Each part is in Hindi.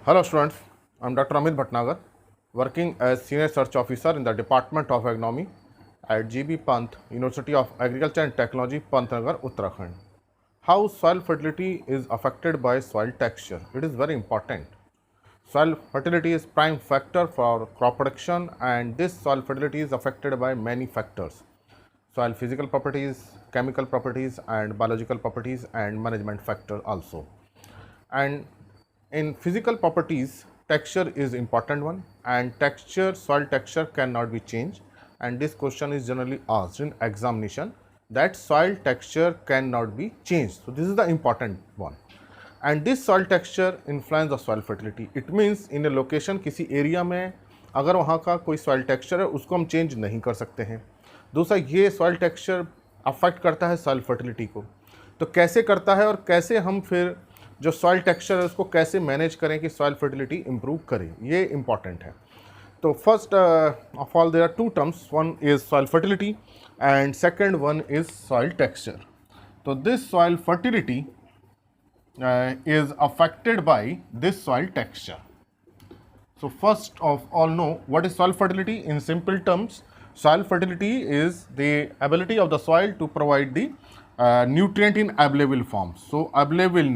Hello students, I am Dr. Amit Bhatnagar, working as Senior Research Officer in the Department of Agronomy at GB Pant, University of Agriculture and Technology, Pantnagar, Uttarakhand. How soil fertility is affected by soil texture? It is very important. Soil fertility is prime factor for crop production, and this soil fertility is affected by many factors. Soil physical properties, chemical properties and biological properties and management factor also. And in physical properties, texture is important one, and soil texture cannot be changed, and this question is generally asked in examination that soil texture cannot be changed. So this is the important one. And this soil texture influence the soil fertility. It means in a location किसी एरिया में अगर वहाँ का कोई soil texture है उसको हम चेंज नहीं कर सकते हैं. दूसरा, ये soil texture अफेक्ट करता है soil fertility को. तो कैसे करता है और कैसे हम फिर जो सॉइल टेक्सचर है उसको कैसे मैनेज करें कि सॉइल फर्टिलिटी इंप्रूव करें, ये इंपॉर्टेंट है. तो first of all there are two terms, one is soil fertility and second one is soil texture. तो this soil fertility is affected by this soil texture. So first of all, know what is soil fertility. In simple terms, soil fertility is the ability of the soil to provide the nutrient in available form. So available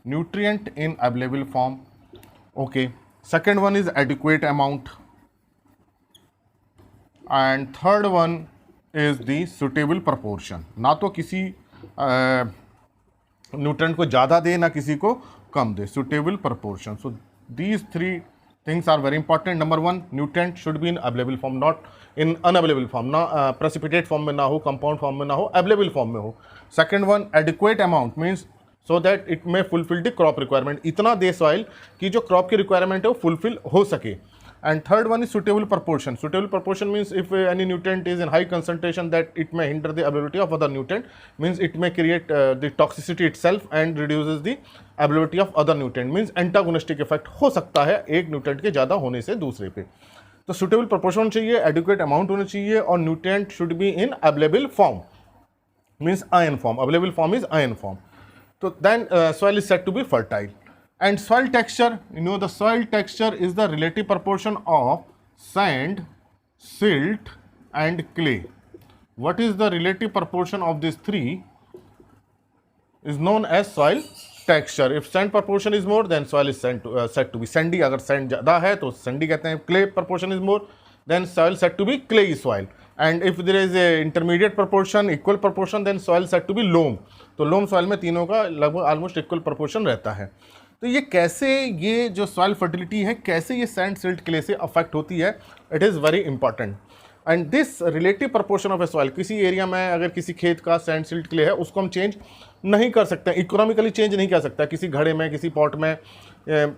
nutrient in available form. Okay. Second one is adequate amount, and third one is the suitable proportion. ना तो किसी न्यूट्रेंट को ज़्यादा दे ना किसी को कम दे. Suitable proportion. So these three things are very important. Number one, nutrient should be in available form, not in unavailable form. ना प्रेसिपिटेट फॉर्म में ना हो, कंपाउंड फॉर्म में ना हो, अवेलेबल फॉर्म में हो. Second one, adequate amount means so that it may fulfil the crop requirement. इतना दे सॉइल कि जो क्रॉप की रिक्वायरमेंट है वो फुलफिल हो सके. And third one is suitable proportion. Suitable proportion means if any nutrient is in high concentration that it may hinder the availability of other nutrient, means it may create the toxicity itself and reduces the availability of other nutrient, means antagonistic effect हो सकता है एक nutrient के ज़्यादा होने से दूसरे पे. तो suitable proportion चाहिए, adequate amount होना चाहिए और nutrient should be in available form, means iron form. Available form is iron form. So then soil is said to be fertile. And soil texture, you know, the soil texture is the relative proportion of sand, silt and clay. What is the relative proportion of these three is known as soil texture. If sand proportion is more, then soil is said to be sandy. अगर sand ज़्यादा है तो sandy कहते हैं. Clay proportion is more, then soil said to be clayey soil. And if there is a intermediate proportion, equal proportion, then soil said to be loam. तो loam soil में तीनों का लगभग almost equal proportion रहता है. तो ये कैसे, ये जो सॉइल फर्टिलिटी है कैसे ये सैंड सिल्ट क्ले से अफेक्ट होती है, it is very important. And this relative proportion of A soil, किसी एरिया में अगर किसी खेत का सैंड सिल्ट क्ले है उसको हम चेंज नहीं कर सकते, इकोनॉमिकली चेंज नहीं कर सकता. किसी घड़े में, किसी पॉट में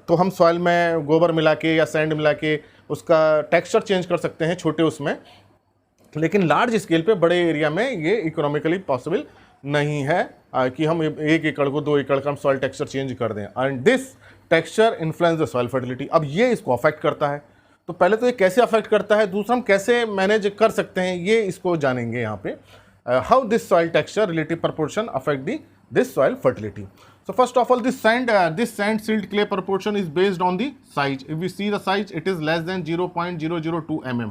तो हम सॉइल में गोबर मिला के या सैंड मिला के उसका टेक्सचर चेंज कर सकते हैं छोटे उसमें, लेकिन लार्ज स्केल पे बड़े एरिया में ये इकोनॉमिकली पॉसिबल नहीं है कि हम 1 एकड़ को 2 एकड़ का हम सॉइल टेक्सचर चेंज कर दें. And this texture influence the soil fertility. अब ये इसको अफेक्ट करता है. तो पहले तो ये कैसे अफेक्ट करता है, दूसरा हम कैसे मैनेज कर सकते हैं, ये इसको जानेंगे यहाँ पे. How this soil texture relative proportion affect this soil fertility. So first of all this sand silt clay proportion is based on the size. If we see the size, it is less than 0.002 mm.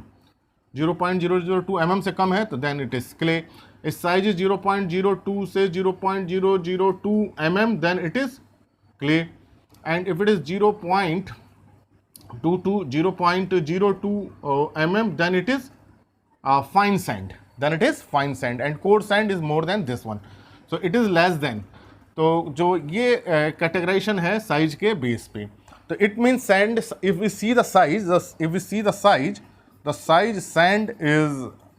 0.002 mm से कम है तो देन इट इज क्ले. इस साइज इज 0.02 से 0.002 mm, then it is clay. And if it is 0.02 mm, then it is fine sand. And coarse sand is more than this one, so it is less then. तो जो ये कैटेगराइजेशन है साइज के बेस पे, तो it means sand, if we see the size, the size sand is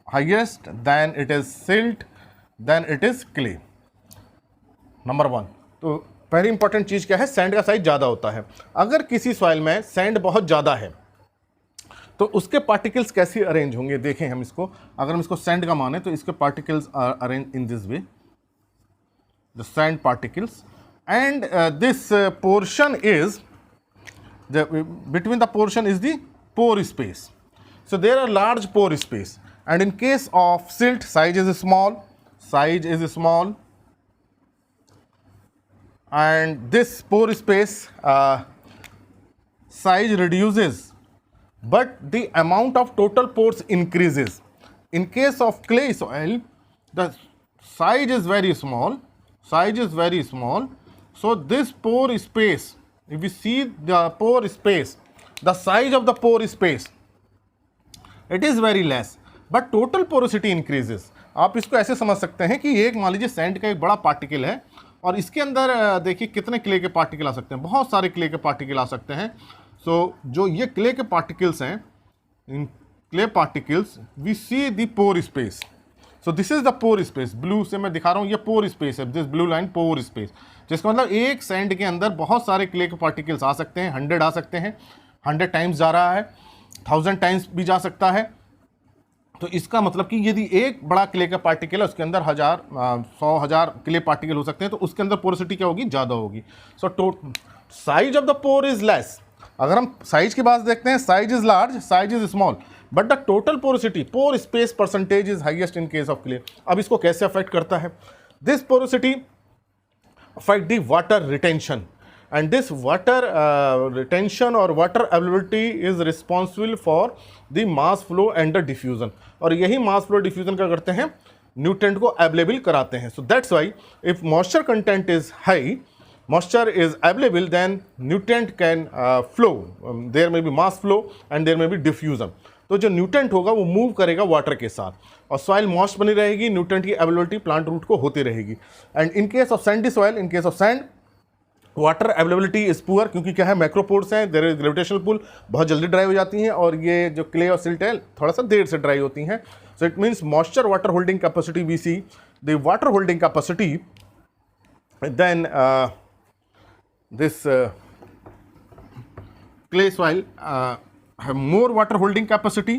highest, then it is silt, then it is clay. Number one. तो पहली इंपॉर्टेंट चीज़ क्या है, सैंड का साइज ज़्यादा होता है. अगर किसी सॉइल में सैंड बहुत ज़्यादा है तो उसके पार्टिकल्स कैसे अरेंज होंगे, देखें हम इसको. अगर हम इसको सैंड का माने तो इसके particles are arrange in this way, the sand particles. And this portion is between the portion is the pore space. So there are large pore space, and in case of silt, size is small, and this pore space size reduces, but the amount of total pores increases. In case of clay soil, the size is very small, so this pore space, if we see the pore space, the size of the pore space, it is very less, but total porosity increases. आप इसको ऐसे समझ सकते हैं कि एक मान लीजिए सैंड का एक बड़ा पार्टिकल है और इसके अंदर देखिए कितने क्ले के पार्टिकल आ सकते हैं, बहुत सारे क्ले के पार्टिकल आ सकते हैं. सो जो ये क्ले के पार्टिकल्स हैं, in clay particles we see the pore space. So this is the pore space. Blue से मैं दिखा रहा हूँ, ये पोर स्पेस है, this blue line pore space, जिसका मतलब एक सैंड के अंदर बहुत सारे क्ले के पार्टिकल्स आ सकते हैं. 100 आ सकते हैं, 100 टाइम्स जा रहा है, 1000 टाइम्स भी जा सकता है. तो इसका मतलब कि यदि एक बड़ा क्ले का पार्टिकल है, उसके अंदर 100,000 क्ले पार्टिकल हो सकते हैं, तो उसके अंदर पोरोसिटी क्या होगी, ज़्यादा होगी. So size of the pore is less. अगर हम साइज की बात देखते हैं, size is large, size is small, but the total porosity, pore space percentage is highest in case of clay. अब इसको कैसे अफेक्ट करता है? This porosity affect the water retention, and this water retention or water availability is responsible for the mass flow and the diffusion. और यही mass flow diffusion क्या करते हैं, nutrient को available कराते हैं. So that's why if moisture content is high, moisture is available, then nutrient can flow. There may be mass flow and there may be diffusion. तो जो न्यूट्रेंट होगा वो मूव करेगा वाटर के साथ और सॉइल मॉइस्ट बनी रहेगी, न्यूट्रेंट की अवेलेबिलिटी प्लांट रूट को होती रहेगी. And in case of Sandy soil, in case of sand, water availability is poor, क्योंकि क्या है, मैक्रोपोर्स हैं, देयर इज ग्रेविटेशनल पुल, बहुत जल्दी ड्राई हो जाती हैं, और ये जो क्ले और सिल्ट है थोड़ा सा देर से ड्राई होती हैं. So it means moisture water holding capacity, we see the water holding capacity, then this clay soil have more water holding capacity.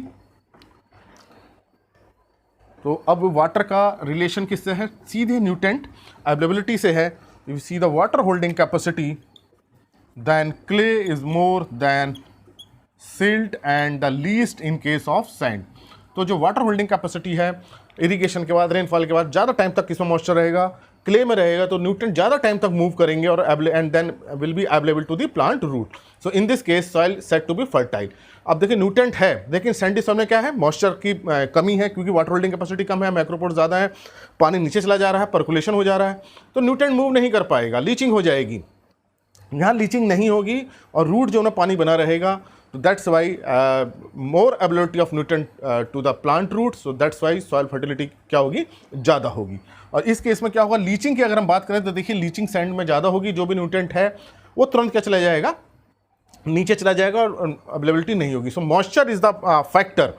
तो अब वाटर का रिलेशन किससे है, सीधे न्यूट्रेंट अवेलेबिलिटी से है. If you see the water holding capacity, then clay is more than silt and the least in case of sand. तो जो वाटर होल्डिंग कैपेसिटी है, इरिगेशन के बाद, रेनफॉल के बाद ज़्यादा टाइम तक इसमें मॉइस्चर रहेगा, क्ले में रहेगा, तो न्यूट्रिएंट ज़्यादा टाइम तक मूव करेंगे और and then will be available to the plant root. So in this case soil set to be fertile. अब देखिए न्यूट्रिएंट है, लेकिन सैंडी सॉइल में क्या है, मॉइस्चर की कमी है, क्योंकि वाटर होल्डिंग कैपेसिटी कम है, मैक्रोपोर्स ज़्यादा है, पानी नीचे चला जा रहा है, पर्कुलेशन हो जा रहा है, तो न्यूट्रिएंट मूव नहीं कर पाएगा, लीचिंग हो जाएगी. यहाँ लीचिंग नहीं होगी और रूट जो ना पानी बना रहेगा. तो that's why more availability of nutrient to the plant root. So that's why soil fertility क्या होगी, ज़्यादा होगी. और इस केस में क्या होगा, लीचिंग की अगर हम बात करें तो देखिए लीचिंग सैंड में ज़्यादा होगी, जो भी न्यूट्रिएंट है वो तुरंत क्या चला जाएगा, नीचे चला जाएगा और अवेलेबिलिटी नहीं होगी. सो मॉइस्चर इज द फैक्टर,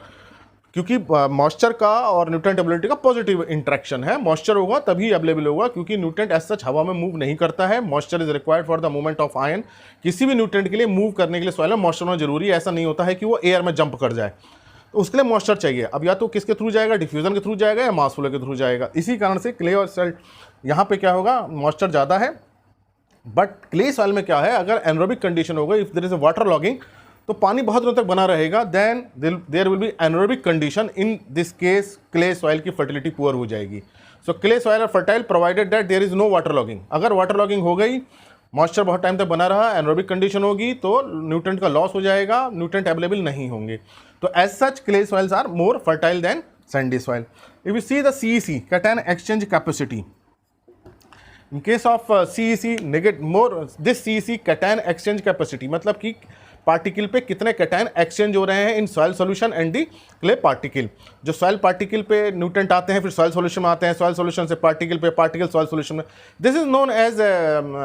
क्योंकि मॉइस्चर का और न्यूट्रिएंट अवेलेबिलिटी का पॉजिटिव इंटरेक्शन है. मॉइस्चर होगा तभी अवेलेबल होगा, क्योंकि न्यूट्रिएंट एज सच हवा में मूव नहीं करता है. Moisture is required for the movement of ion. किसी भी न्यूट्रिएंट के लिए मूव करने के लिए सॉइल में मॉइस्चर होना जरूरी है. ऐसा नहीं होता है कि वो एयर में जंप कर जाए, तो उसके लिए मॉइस्चर चाहिए. अब या तो किसके थ्रू जाएगा, डिफ्यूजन के थ्रू जाएगा या मास फ्लो के थ्रू जाएगा. इसी कारण से क्ले और सॉइल यहाँ पे क्या होगा, मॉइस्चर ज़्यादा है. बट क्ले सॉइल में क्या है, अगर एनरोबिक कंडीशन होगा, if there is a water logging, तो पानी बहुत दिनों तक बना रहेगा, then there will be anaerobic condition. In this case clay soil की फर्टिलिटी पुअर हो जाएगी. So clay soil are fertile provided that there is no water logging. अगर वाटर लॉगिंग हो गई, मॉइस्चर बहुत टाइम तक बना रहा, एनरोबिक कंडीशन होगी, तो न्यूट्रिएंट का लॉस हो जाएगा, न्यूट्रिएंट अवेलेबल नहीं होंगे. तो as such clay soils are more fertile than sandy soil. If you see the CEC, cation exchange capacity, in case of CEC negative more, this CEC cation exchange capacity, मतलब कि पार्टिकल पे कितने कैटायन एक्सचेंज हो रहे हैं in soil solution and the clay particle. जो सॉइल पार्टिकल पे न्यूट्रिएंट आते हैं, फिर सॉइल सॉल्यूशन में आते हैं, सॉइल सॉल्यूशन से पार्टिकल पे, पार्टिकल सॉइल सॉल्यूशन में. This is known as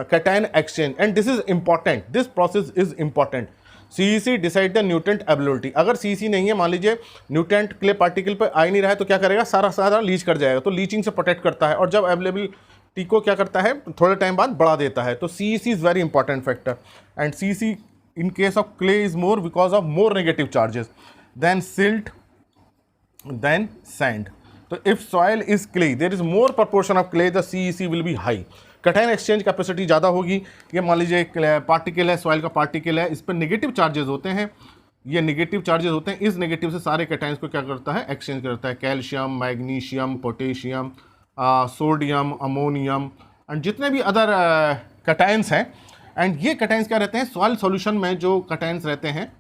cation exchange and this is important. This process is important. CEC decide the nutrient availability. अगर CEC नहीं है, मान लीजिए न्यूट्रिएंट क्ले पार्टिकल पे आ ही नहीं रहा है, तो क्या करेगा, सारा लीच कर जाएगा, तो लीचिंग से प्रोटेक्ट करता है. और जब अवेलेबिलिटी को क्या करता है, थोड़े टाइम बाद बढ़ा देता है. तो CEC is very important factor. And CEC in case of clay is more because of more negative charges than silt, than sand. So if soil is clay, there is more proportion of clay, the CEC will be high. Cation exchange capacity ज़्यादा होगी. ये मान लीजिए पार्टिकल है, सॉइल का पार्टिकल है, इस पर नेगेटिव चार्जेस होते हैं, ये नेगेटिव चार्जेस होते हैं. इस नेगेटिव से सारे कैटायंस को क्या करता है, एक्सचेंज करता है. Calcium, magnesium, potassium, sodium, ammonium and जितने भी अदर कैटायंस हैं, एंड ये कैटाइंस क्या रहते हैं, सॉइल सॉल्यूशन में जो कैटाइंस रहते हैं,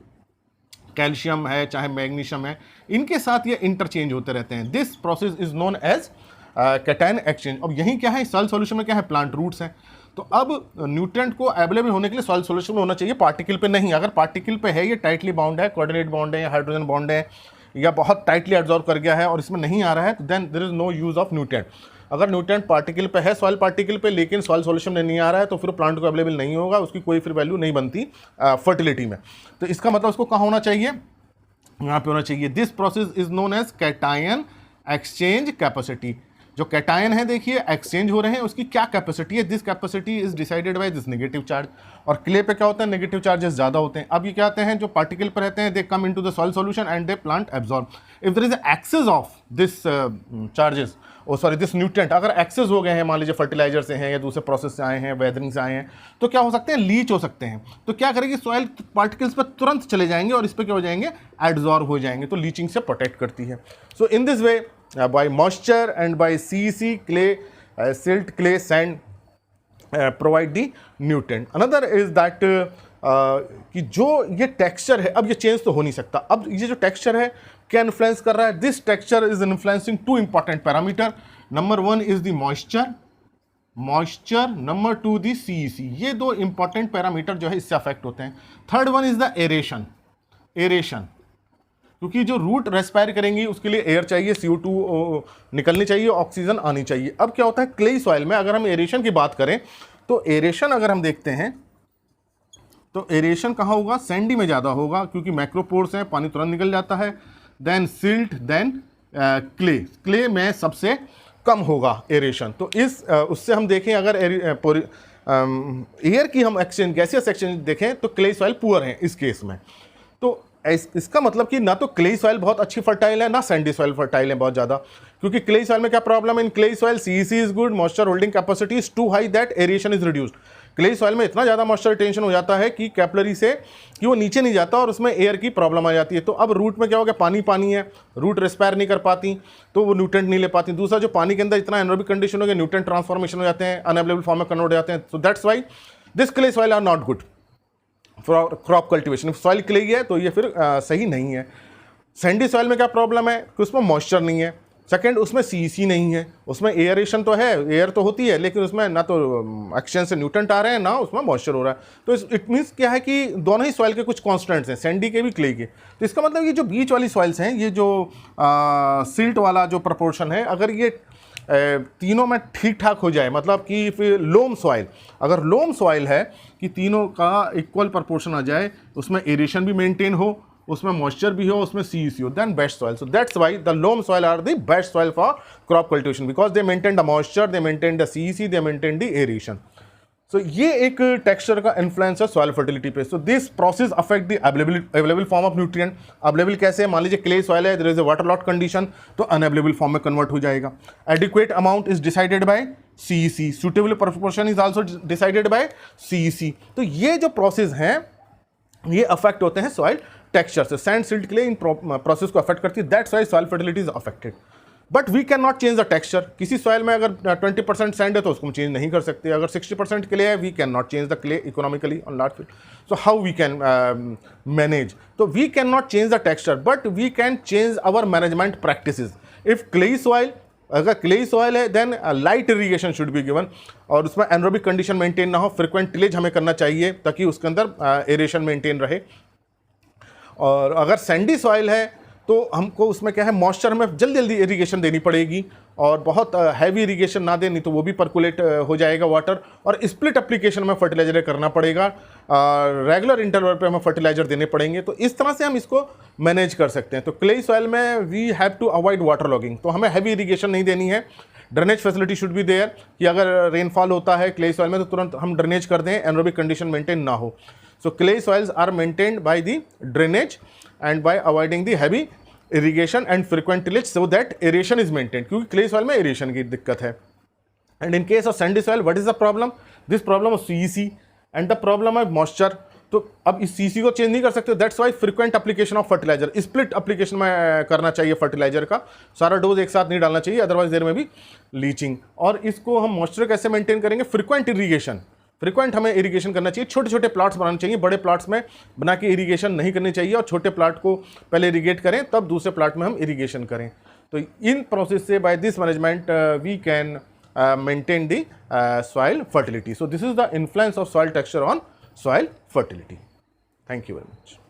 कैल्शियम है चाहे मैग्नीशियम है, इनके साथ ये इंटरचेंज होते रहते हैं। This process is known as cation exchange. अब यही क्या है, सॉइल सॉल्यूशन में क्या है, प्लांट रूट्स हैं। तो अब न्यूट्रिएंट को अवेलेबल होने के लिए सॉइल सॉल्यूशन में होना चाहिए, पार्टिकल पे नहीं। अगर पार्टिकल पे है, ये टाइटली बाउंड है, कोऑर्डिनेट बाउंड है या हाइड्रोजन बाउंड है या बहुत टाइटली एब्जॉर्ब कर गया है और इसमें नहीं आ रहा है, तो then there is no use of nutrient. अगर न्यूट्रिएंट पार्टिकल पे है, सॉइल पार्टिकल पे, लेकिन सॉइल सॉल्यूशन में नहीं आ रहा है, तो फिर प्लांट को अवेलेबल नहीं होगा, उसकी कोई फिर वैल्यू नहीं बनती फर्टिलिटी में। तो इसका मतलब उसको कहाँ होना चाहिए, यहाँ पे होना चाहिए। This process is known as cation exchange capacity. जो कैटायन है देखिए एक्सचेंज हो रहे हैं, उसकी क्या कैपेसिटी है, this capacity is decided by this negative charge. और क्ले पे क्या होता है, नेगेटिव चार्जेस ज़्यादा होते हैं। अब ये क्या आते हैं, जो पार्टिकल पर रहते हैं, they come into the soil solution and they plant absorb. If there is excess of this charges, this nutrient अगर एक्सेस हो गए हैं, मान लीजिए फर्टिलाइजर से हैं या दूसरे प्रोसेस से आए हैं, वेदरिंग से आए हैं, तो क्या हो सकते हैं, लीच हो सकते हैं। तो क्या करेगी, सॉइल पार्टिकल्स पर तुरंत चले जाएंगे और इस पर क्या हो जाएंगे, एब्जॉर्ब हो जाएंगे। तो लीचिंग से प्रोटेक्ट करती है। So in this way by moisture and by CEC, clay, silt, clay, sand provide the nutrient. Another is that कि जो ये टेक्सचर है, अब ये चेंज तो हो नहीं सकता। अब ये जो टेक्सचर है क्या इन्फ्लुएंस कर रहा है, this texture is influencing two important parameter. Number 1 is the moisture, number 2 the CEC। ये दो इंपॉर्टेंट पैरामीटर जो है इससे अफेक्ट होते हैं। Third one is the aeration, क्योंकि जो रूट रेस्पायर करेंगी उसके लिए एयर चाहिए, CO2 निकलनी चाहिए, ऑक्सीजन आनी चाहिए। अब क्या होता है, क्ले सॉइल में अगर हम एरेशन की बात करें, तो एरेशन अगर हम देखते हैं तो एरेशन कहाँ होगा, सैंडी में ज़्यादा होगा, क्योंकि मैक्रोपोर्स हैं, पानी तुरंत निकल जाता है। देन सिल्ट, देन क्ले में सबसे कम होगा एरेशन। तो उससे हम देखें, अगर एयर की हम एक्सचेंज, गैसियस एक्सचेंज देखें, तो क्ले सॉइल पुअर हैं इस केस में। तो इसका मतलब कि ना तो क्ले सॉइल बहुत अच्छी फर्टाइल है, ना सैंडी सॉइल फर्टाइल है बहुत ज़्यादा। क्योंकि क्ले सॉइल में क्या प्रॉब्लम है, in clay soil CEC is good, moisture holding capacity is too high that aeration is reduced. Clay soil में इतना ज़्यादा मॉइस्चर रिटेंशन हो जाता है कि कैपिलरी से कि वो नीचे नहीं जाता और उसमें एयर की प्रॉब्लम आ जाती है। तो अब रूट में क्या हो गया, पानी है, रूट रेस्पायर नहीं कर पाती, तो वो न्यूट्रिएंट नहीं ले पाती। दूसरा, जो पानी के अंदर इतना एनारोबिक कंडीशन हो गया, न्यूट्रिएंट ट्रांसफॉर्मेशन हो जाते हैं, अनअवेलेबल फॉर्म में कन्वर्ट हो जाते हैं। So that's why this clay soil are not good for crop cultivation. Soil clay है तो ये फिर सही नहीं है। सैंडी सॉइल में क्या प्रॉब्लम है कि उसमें मॉइस्चर नहीं है। सेकंड, उसमें CEC नहीं है, उसमें एयरेशन तो है, एयर तो होती है, लेकिन उसमें ना तो एक्सचेंज से न्यूट्रिएंट आ रहे हैं, ना उसमें मॉइस्चर हो रहा है। तो इट मीन्स क्या है कि दोनों ही सॉइल के कुछ कॉन्स्टेंट्स हैं, सैंडी के भी, क्ले के। तो इसका मतलब ये जो बीच वाली सॉइल्स हैं, ये जो सिल्ट वाला जो प्रपोर्शन है, अगर ये तीनों में ठीक ठाक हो जाए, मतलब कि फिर लोम सॉइल, अगर लोम सॉइल है कि तीनों का इक्वल प्रपोर्शन आ जाए, उसमें एरेशन भी मेंटेन हो, उसमें मॉइस्चर भी हो, उसमें CEC हो, then best soil. So that's why the loam soil are the best soil for crop cultivation, because they maintain the moisture, they maintain the CEC, they maintain the aeration. So ये एक टेक्सचर का इन्फ्लुएंस है सॉइल फर्टिलिटी पे। So this process affect the available form of nutrient. Available कैसे है, मान लीजिए क्ले सॉइल है, there is a water lot condition, तो अनअवेलेबल फॉर्म में कन्वर्ट हो जाएगा। Adequate amount is decided by CEC, suitable proportion is also decided by CEC। तो ये जो प्रोसेस हैं ये अफेक्ट होते हैं सॉइल टेक्सचर से। सैंड, सिल्ट, क्ले इन प्रोसेस को अफेक्ट करती है, that's why soil fertility is affected. But we can not change the texture. किसी सॉइल में अगर 20% सैंड है तो उसको हम चेंज नहीं कर सकते। अगर 60% क्ले है, we can not change the clay economically on large field. So how we can manage, तो we can not change the texture, but we can change our management practices. If clay soil, अगर क्ले सॉइल है, then light irrigation should be given, और उसमें एनरोबिक कंडीशन मेंटेन ना हो, फ्रिक्वेंट टिलेज हमें करना चाहिए ताकि उसके अंदर एरेशन मेंटेन रहे। और अगर सैंडी सॉइल है तो हमको उसमें क्या है, मॉइस्चर में जल्दी जल्दी इरीगेशन देनी पड़ेगी, और बहुत हैवी इरीगेशन ना देनी तो वो भी परकुलेट हो जाएगा वाटर, और स्प्लिट एप्लीकेशन में फर्टिलाइजर करना पड़ेगा, रेगुलर इंटरवल पे हमें फर्टिलाइजर देने पड़ेंगे। तो इस तरह से हम इसको मैनेज कर सकते हैं। तो क्ले सॉइल में we have to avoid water logging, तो हमें हैवी इरीगेशन नहीं देनी है। Drainage facility should be there, कि अगर रेनफॉल होता है क्ले सॉइल में तो तुरंत हम ड्रेनेज कर दें, एनरोबिक कंडीशन मेंटेन ना हो। So clay soils are maintained by the drainage and by avoiding the heavy irrigation and frequent tillage so that aeration is maintained, क्योंकि clay soil में aeration की दिक्कत है। And in case of sandy soil, what is the problem? This problem of CEC and the problem of moisture। तो अब इस CEC को चेंज नहीं कर सकते, that's why frequent application of fertiliser, split application में करना चाहिए फर्टिलाइजर का, सारा डोज एक साथ नहीं डालना चाहिए, अदरवाइज देर में भी लीचिंग। और इसको हम मॉइस्चर कैसे मेंटेन करेंगे, फ्रीक्वेंट इरीगेशन। फ्रिक्वेंट हमें इरिगेशन करना चाहिए, छोटे छोटे प्लॉट्स बनाने चाहिए, बड़े प्लॉट्स में बना के इरिगेशन नहीं करनी चाहिए, और छोटे प्लॉट को पहले इरिगेट करें तब दूसरे प्लॉट में हम इरिगेशन करें। तो इन प्रोसेस से by this management we can maintain the soil fertility. So this is the influence of soil texture on soil fertility. Thank you very much.